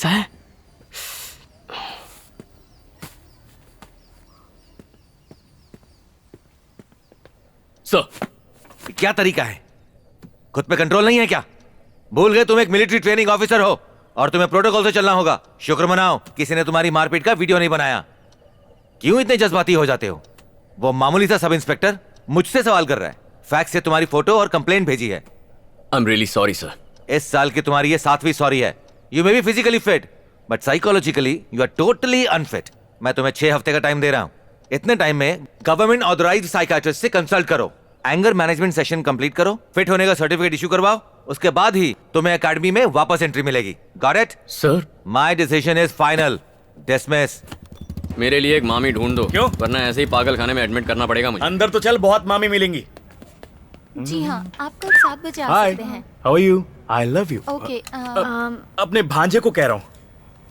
ऐसा है? सर, क्या तरीका है? खुद पे कंट्रोल नहीं है क्या? भूल गए तुम एक मिलिट्री ट्रेनिंग ऑफिसर हो और तुम्हें प्रोटोकॉल से चलना होगा। शुक्र मनाओ किसी ने तुम्हारी मारपीट का वीडियो नहीं बनाया। क्यों इतने जज्बाती हो जाते हो? वो मामूली सा सब इंस्पेक्टर मुझसे सवाल कर रहा है। फैक्स से तुम्हारी फोटो और कंप्लेंट भेजी है। I am really sorry sir. इस साल की तुम्हारी ये 7वीं सॉरी है। You may be physically fit but psychologically you are totally unfit. मैं तुम्हें 6 हफ्ते का टाइम दे रहा हूं। इतने टाइम में गवर्नमेंट ऑथराइज्ड साइकियाट्रिस्ट से कंसल्ट करो, एंगर मैनेजमेंट सेशन कंप्लीट करो, फिट होने का सर्टिफिकेट इशू करवाओ, उसके बाद ही तुम्हें एकेडमी में वापस एंट्री मिलेगी। Got it? Sir, my decision is final. Dismiss. मेरे लिए एक मामी ढूंढ दो। क्यों? वरना ऐसे ही पागल खाने में एडमिट करना पड़ेगा मुझे। अंदर तो चल, बहुत मामी मिलेंगी। जी हाँ, आप कल 7 बजे आ हाय, सकते हैं। How are you? I love you. Okay. अपने भांजे को कह रहा हूँ।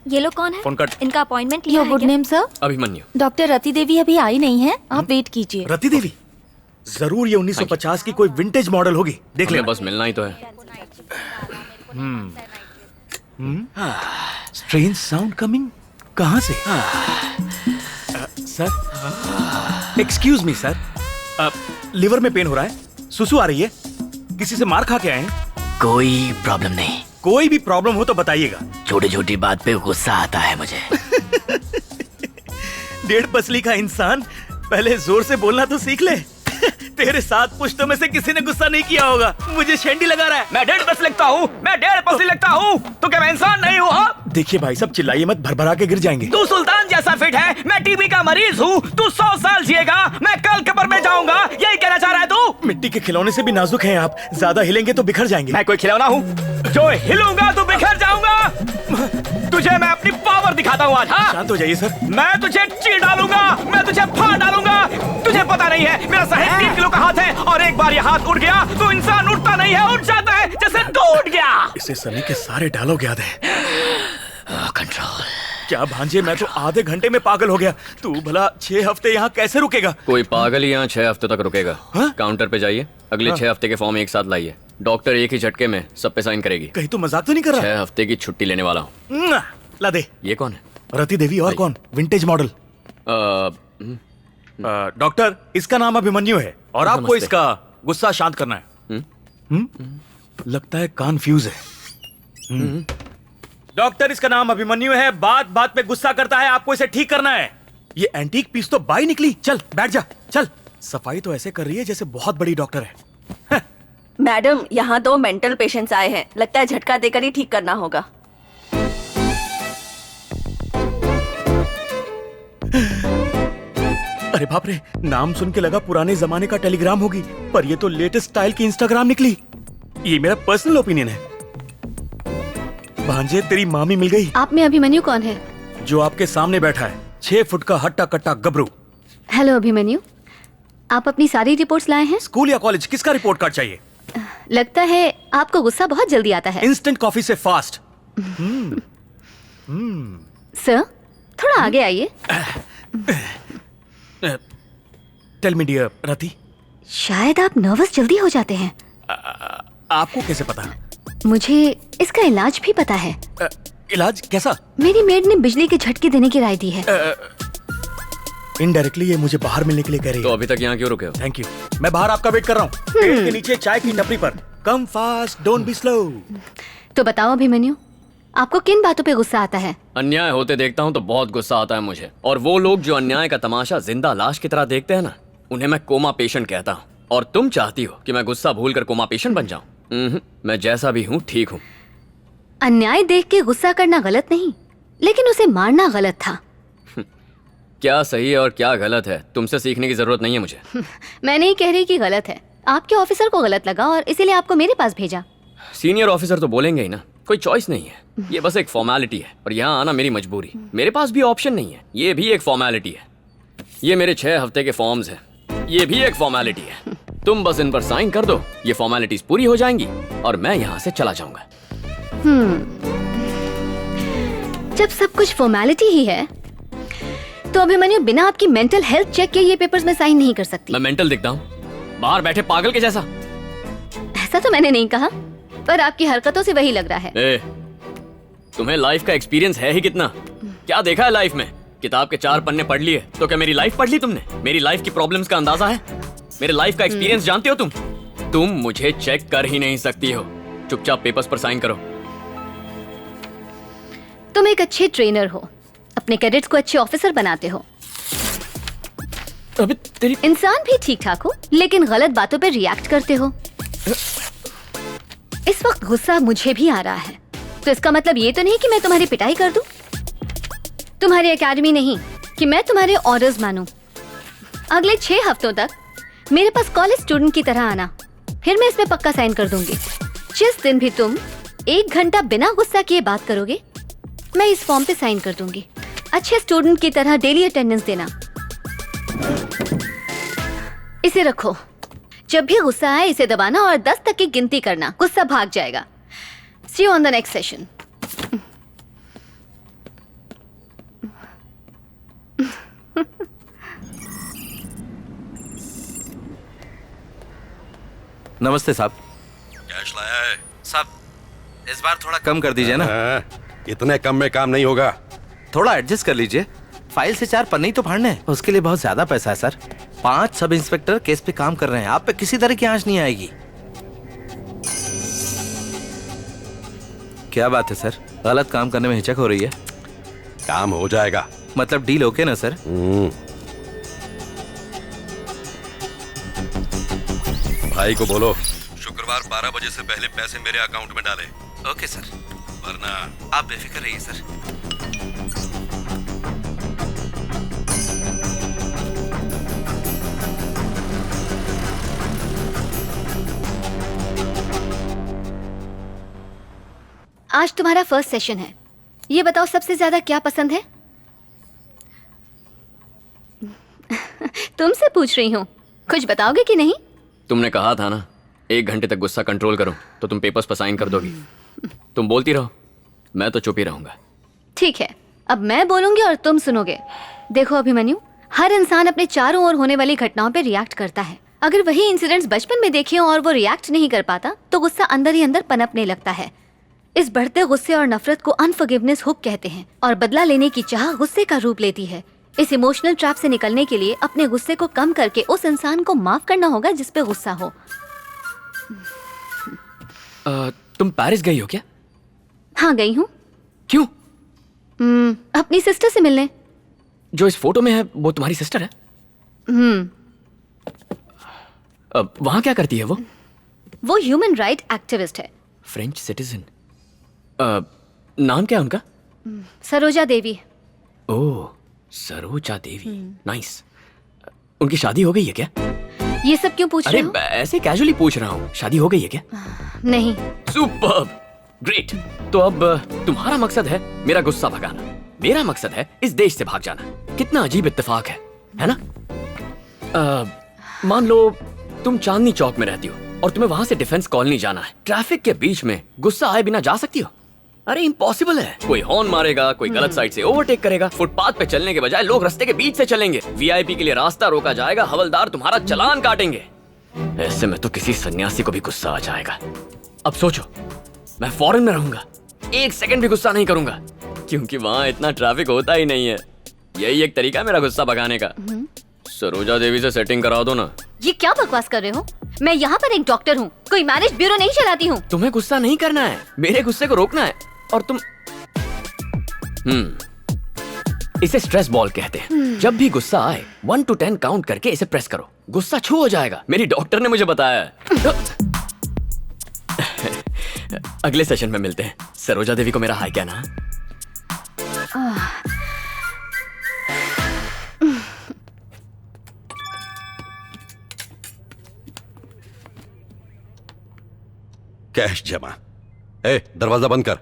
ये लोग कौन है? Phone cut. इनका अपॉइंटमेंट लिया योर है गुड क्या? Name sir? Abhimanyu. Doctor Rati Devi अभी आई नहीं है, आप वेट कीजिए। रति देवी? जरूर ये 1950 की कोई विंटेज मॉडल होगी। देख हमें ले। बस मिलना ही तो है। Strange sound coming. कहाँ से? Sir, excuse me sir, liver में पेन हो रहा है, सुसु आ रही है, किसी से मार खा के आए हैं? कोई प्रॉब्लम नहीं। कोई भी प्रॉब्लम हो तो बताइएगा। छोटी छोटी बात पे गुस्सा आता है मुझे। 1.5 पसली का इंसान, पहले जोर से बोलना तो सीख ले। तेरे 7 पुश्तों में से किसी ने गुस्सा नहीं किया होगा। मुझे शेंडी लगा रहा है। मैं 1.5 पसली लगता हूँ, मैं 1.5 पसली लगता हूँ, तो क्या मैं इंसान नहीं हूँ? देखिए भाई साहब, चिल्लाइए मत, भरभरा के गिर जाएंगे। तू सुल्तान जैसा फिट है, मैं टीबी का मरीज हूँ। तू 100 साल जिएगा, मैं कल कब्र में जाऊंगा। यही कहना चाह रहा है तू? मिट्टी के खिलौने से भी नाजुक हैं आप, ज्यादा हिलेंगे तो बिखर जाएंगे। मैं कोई खिलौना हूँ जो हिलूंगा तो बिखर जाऊंगा? तुझे मैं अपनी पावर दिखाता हूँ आज। हाँ, शांत हो जाइए सर। मैं तुझे चीर डालूंगा, मैं तुझे फाड़ डालूंगा। तुझे पता नहीं है, मेरा साहिब 3 किलो का हाथ है और एक बार ये हाथ उठ गया तो इंसान उठता नहीं है, उठ जाता है जैसे तो उठ गया। इसे सनी के सारे डायलॉग याद है। कंट्रोल। क्या भांजे, मैं तो आधे घंटे में पागल हो गया। तू भला 6 हफ्ते यहाँ कैसे रुकेगा? कोई पागल ही यहाँ 6 हफ्ते तक रुकेगा। हाँ? काउंटर पे जाइए, अगले 6 हफ्ते के फॉर्म एक साथ लाइए। डॉक्टर एक ही झटके में सब पे साइन करेगी। कहीं तो मजाक तो नहीं कर रहा? 6 हफ्ते की छुट्टी लेने वाला हूँ। ला दे। ये कौन है? रति देवी। और कौन? Vintage model. डॉक्टर, इसका नाम अभिमन्यु है और आपको नमस्ते। इसका गुस्सा शांत करना है। लगता है कन्फ्यूज है। डॉक्टर, इसका नाम अभिमन्यु है, बात बात पे गुस्सा करता है, आपको इसे ठीक करना है। ये एंटीक पीस तो बाई निकली। चल बैठ जा, चल। सफाई तो ऐसे कर रही है जैसे बहुत बड़ी डॉक्टर है। मैडम, यहाँ 2 मेंटल पेशेंट्स आए हैं, लगता है झटका देकर ही ठीक करना होगा। अरे बाप रे, नाम सुन के लगा पुराने जमाने का टेलीग्राम होगी, पर ये तो लेटेस्ट स्टाइल की इंस्टाग्राम निकली। ये मेरा पर्सनल ओपिनियन है। भांजे, तेरी मामी मिल गई। आप में अभिमन्यु कौन है? जो आपके सामने बैठा है, 6 फुट का हट्टा कट्टा गबरू। हेलो अभिमन्यु, आप अपनी सारी रिपोर्ट्स लाए हैं? स्कूल या कॉलेज, किसका रिपोर्ट कार्ड चाहिए? लगता है आपको गुस्सा बहुत जल्दी आता है। इंस्टेंट कॉफी से फास्ट। सर, थोड़ा आगे आइए। टेल मी डियर रति, शायद आप नर्वस जल्दी हो जाते हैं। आपको कैसे पता? मुझे इसका इलाज भी पता है। इलाज कैसा? मेरी मेड ने बिजली के झटके देने की राय दी है। इनडायरेक्टली ये मुझे बाहर मिलने के लिए कह रही तो है। अभी तक यहाँ क्यों रुके हो? थैंक यू, मैं बाहर आपका वेट कर रहा हूँ, पेड़ के नीचे चाय की टपरी पर। Come fast, don't be slow. तो बताओ अभिमन्यु, आपको किन बातों पे गुस्सा आता है? अन्याय होते देखता हूँ तो बहुत गुस्सा आता है मुझे। और वो लोग जो अन्याय का तमाशा जिंदा लाश की तरह देखते हैं ना, उन्हें मैं कोमा पेशेंट कहता हूँ। और तुम चाहती हो कि मैं गुस्सा भूलकर कोमा पेशेंट बन जाऊं? मैं जैसा भी हूँ ठीक हूँ। अन्याय देख के गुस्सा करना गलत नहीं, लेकिन उसे मारना गलत था। क्या सही है और क्या गलत है, तुमसे सीखने की जरूरत नहीं है मुझे। मैं नहीं कह रही कि गलत है, आपके ऑफिसर को गलत लगा और इसीलिए आपको मेरे पास भेजा। सीनियर ऑफिसर तो बोलेंगे ही ना, कोई चॉइस नहीं है, ये बस एक फॉर्मेलिटी है। और यहाँ आना मेरी मजबूरी, मेरे पास भी ऑप्शन नहीं है, ये भी एक फॉर्मेलिटी है। ये मेरे 6 हफ्ते के फॉर्म्स हैं, ये भी एक फॉर्मेलिटी है। तुम बस इन पर साइन कर दो, ये फॉर्मेलिटीज पूरी हो जाएंगी और मैं यहाँ से चला जाऊंगा। जब सब कुछ फॉर्मेलिटी ही है, तो अभिमन्यु बिना आपकी मेंटल हेल्थ चेक के ये पेपर्स में साइन नहीं कर सकती। मैं मेंटल दिखता हूँ बाहर बैठे पागल के जैसा? ऐसा तो मैंने नहीं कहा, पर आपकी हरकतों से वही लग रहा है। तुम्हें लाइफ का एक्सपीरियंस है ही कितना? क्या देखा है लाइफ में? किताब के 4 पन्ने पढ़ लिए तो क्या मेरी लाइफ पढ़ ली तुमने? मेरी लाइफ की प्रॉब्लम्स का अंदाजा है? मेरे लाइफ का एक्सपीरियंस जानते हो तुम? तुम मुझे चेक कर ही नहीं सकती हो। चुपचाप पेपर्स पर साइन करो। तुम एक अच्छे ट्रेनर हो, अपने कैडेट्स को अच्छे ऑफिसर बनाते हो। अबे तेरी इंसान भी ठीक ठाक हो, लेकिन गलत बातों पे रिएक्ट करते हो। इस वक्त गुस्सा मुझे भी आ रहा है, तो इसका मतलब ये तो नहीं कि मैं तुम्हारी पिटाई कर दूं। तुम्हारी एकेडमी नहीं कि मैं तुम्हारे ऑर्डर्स मानूं। अगले 6 हफ्तों तक मेरे पास कॉलेज स्टूडेंट की तरह आना, फिर मैं इसमें पक्का साइन कर दूंगी। जिस दिन भी तुम 1 घंटा बिना गुस्सा किए बात करोगे, मैं इस फॉर्म पे साइन कर दूंगी। अच्छे स्टूडेंट की तरह डेली अटेंडेंस देना। इसे रखो, जब भी गुस्सा आए इसे दबाना और 10 तक की गिनती करना, गुस्सा भाग जाएगा। See you on the next session. नमस्ते साहब। कैश लाया है? साहब इस बार थोड़ा कम कर दीजिए ना। इतने कम में काम नहीं होगा। थोड़ा एडजस्ट कर लीजिए। फाइल से 4 पन्ने ही तो फाड़ने हैं, उसके लिए बहुत ज्यादा पैसा है सर। 5 सब इंस्पेक्टर केस पे काम कर रहे हैं, आप पे किसी तरह की आंच नहीं आएगी। क्या बात है सर, गलत काम करने में हिचक हो रही है? काम हो जाएगा। मतलब डील ओके ना सर? भाई को बोलो शुक्रवार 12 बजे से पहले पैसे मेरे अकाउंट में डाले। ओके सर, वरना आप बेफिक्र रहिए सर। आज तुम्हारा फर्स्ट सेशन है। ये बताओ सबसे ज्यादा क्या पसंद है? तुमसे पूछ रही हूँ, कुछ बताओगे कि नहीं? तुमने कहा था ना 1 घंटे तक गुस्सा कंट्रोल करो तो तुम पेपर्स पर साइन कर दोगी। तुम बोलती रहो, मैं तो चुप ही रहूंगा। ठीक है, अब मैं बोलूंगी और तुम सुनोगे। देखो अभिमन्यु, हर इंसान अपने चारों ओर होने वाली घटनाओं पे रिएक्ट करता है। अगर वही इंसिडेंट्स बचपन में देखे हों और वो रिएक्ट नहीं कर पाता तो गुस्सा अंदर ही अंदर पनपने लगता है। इस बढ़ते गुस्से और नफरत को अनफॉरगिवनेस हुक कहते हैं और बदला लेने की चाह गुस्से का रूप लेती है। इस इमोशनल ट्रैप से निकलने के लिए अपने गुस्से को कम करके उस इंसान को माफ करना होगा जिस पे गुस्सा हो। तुम पेरिस गई हो क्या? हाँ गई हूँ। क्यों? अपनी सिस्टर से मिलने। जो इस फोटो में है वो तुम्हारी सिस्टर है? वहां क्या करती है वो? वो ह्यूमन राइट एक्टिविस्ट है। French citizen. नाम क्या है उनका? सरोजा देवी। ओह, सरोजा देवी, नाइस। उनकी शादी हो गई है क्या? ये सब क्यों पूछ रहे हो? ऐसे कैजुअली पूछ रहा हूँ, शादी हो गई है क्या? नहीं। Superb, great. तो अब तुम्हारा मकसद है मेरा गुस्सा भगाना, मेरा मकसद है इस देश से भाग जाना। कितना अजीब इत्तेफाक है ना? मान लो तुम चांदनी चौक में रहती हो और तुम्हें वहां से डिफेंस कॉलोनी जाना है। ट्रैफिक के बीच में गुस्सा आए बिना जा सकती हो? अरे इम्पॉसिबल है। कोई हॉर्न मारेगा, कोई गलत साइड से ओवरटेक करेगा, फुटपाथ पे चलने के बजाय लोग रास्ते के बीच से चलेंगे, वीआईपी के लिए रास्ता रोका जाएगा, हवलदार तुम्हारा चालान काटेंगे। ऐसे में तो किसी सन्यासी को भी गुस्सा आ जाएगा। अब सोचो, मैं फॉरेन में रहूंगा, 1 सेकंड भी गुस्सा नहीं करूंगा क्योंकि वहां इतना ट्रैफिक होता ही नहीं है। यही एक तरीका मेरा गुस्सा भगाने का। सरोजा देवी से सेटिंग करा दो ना। ये क्या बकवास कर रहे हो? मैं यहाँ पर एक डॉक्टर हूँ, कोई मैरिज ब्यूरो नहीं चलाती हूँ। तुम्हें गुस्सा नहीं करना है, मेरे गुस्से को रोकना है। और तुम इसे स्ट्रेस बॉल कहते हैं। जब भी गुस्सा आए 1 to 10 काउंट करके इसे प्रेस करो, गुस्सा छू हो जाएगा। मेरी डॉक्टर ने मुझे बताया है। अगले सेशन में मिलते हैं। सरोजा देवी को मेरा हाय कहना। कैश जमा। ए, दरवाजा बंद कर।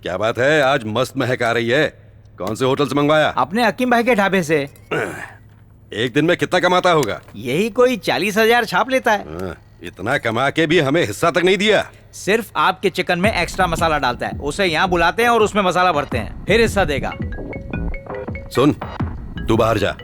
क्या बात है, आज मस्त महक आ रही है। कौन से होटल से मंगवाया? अपने हकीम भाई के ढाबे से। एक दिन में कितना कमाता होगा? यही कोई 40,000 छाप लेता है। इतना कमा के भी हमें हिस्सा तक नहीं दिया। सिर्फ आपके चिकन में एक्स्ट्रा मसाला डालता है, उसे यहाँ बुलाते हैं और उसमें मसाला भरते हैं, फिर हिस्सा देगा। सुन, तू बाहर जा।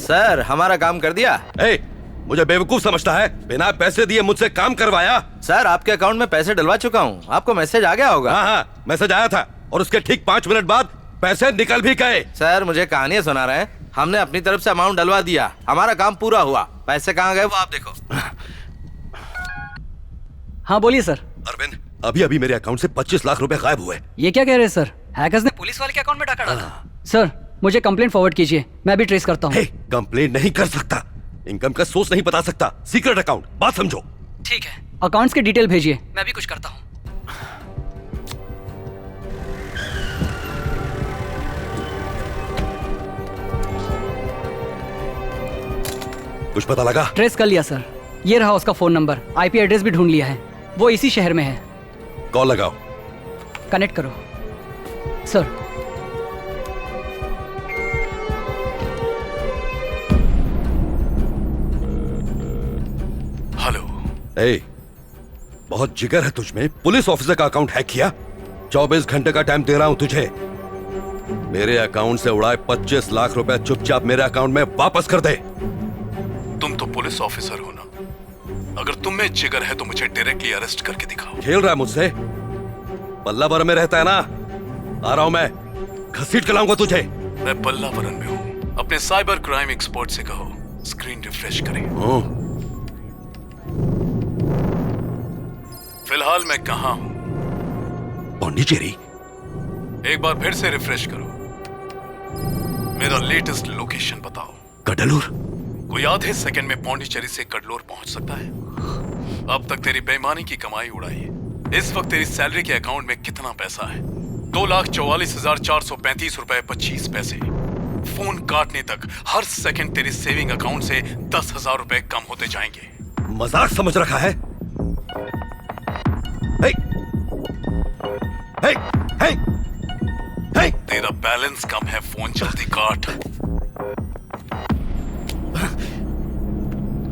सर हमारा काम कर दिया। ए, मुझे बेवकूफ समझता है? बिना पैसे दिए मुझसे काम करवाया? सर आपके अकाउंट में पैसे डलवा चुका हूँ, आपको मैसेज आ गया होगा। हाँ हाँ, मैसेज आया था और उसके ठीक 5 मिनट बाद पैसे निकल भी गए। सर मुझे कहानियां सुना रहे हैं, हमने अपनी तरफ से अमाउंट डलवा दिया, हमारा काम पूरा हुआ। पैसे कहाँ गए वो आप देखो। हाँ बोलिए सर। अरविंद, अभी अभी मेरे अकाउंट से 25 लाख रुपए गायब हुए। ये क्या कह रहे हैं सर? हैकर्स ने पुलिस वाले के अकाउंट में डाका डाला। सर मुझे कंप्लेंट फॉरवर्ड कीजिए, मैं भी ट्रेस करता हूँ। कंप्लेंट नहीं कर सकता, इनकम का सोर्स नहीं बता सकता, सीक्रेट अकाउंट, बात समझो। ठीक है, अकाउंट्स की डिटेल भेजिए, मैं भी कुछ करता हूँ। कुछ पता लगा? ट्रेस कर लिया सर, ये रहा उसका फोन नंबर, आईपी एड्रेस भी ढूंढ लिया है, वो इसी शहर में है। कॉल लगाओ। कनेक्ट करो सर। हेलो। ए, बहुत जिगर है तुझमें, पुलिस ऑफिसर का अकाउंट हैक किया? 24 घंटे का टाइम दे रहा हूं तुझे, मेरे अकाउंट से उड़ाए 25 लाख रुपए चुपचाप मेरे अकाउंट में वापस कर दे। तुम तो पुलिस ऑफिसर हो ना, अगर तुम में जिगर है तो मुझे डायरेक्टली अरेस्ट करके दिखाओ। खेल रहा है मुझसे? पल्लावर में रहता है ना, आ रहा हूं मैं, घसीट के लाऊंगा तुझे। मैं पल्लावरन में हूँ, अपने साइबर क्राइम एक्सपर्ट से कहो स्क्रीन रिफ्रेश करें। फिलहाल मैं कहाँ हूँ? पौंडीचेरी। एक बार फिर से रिफ्रेश करो, मेरा लेटेस्ट लोकेशन बताओ। कडलूर। कोई आधे सेकंड में पौंडीचेरी से कडलूर पहुंच सकता है? अब तक तेरी बेईमानी की कमाई उड़ाई है। इस वक्त तेरी सैलरी के अकाउंट में कितना पैसा है? 2,44,435 रुपए 25 पैसे। फोन काटने तक हर सेकंड तेरी सेविंग अकाउंट से 10,000 रुपए कम होते जाएंगे। मजाक समझ रखा है? हे, हे, हे, हे। तेरा बैलेंस कम है, फोन जल्दी काट।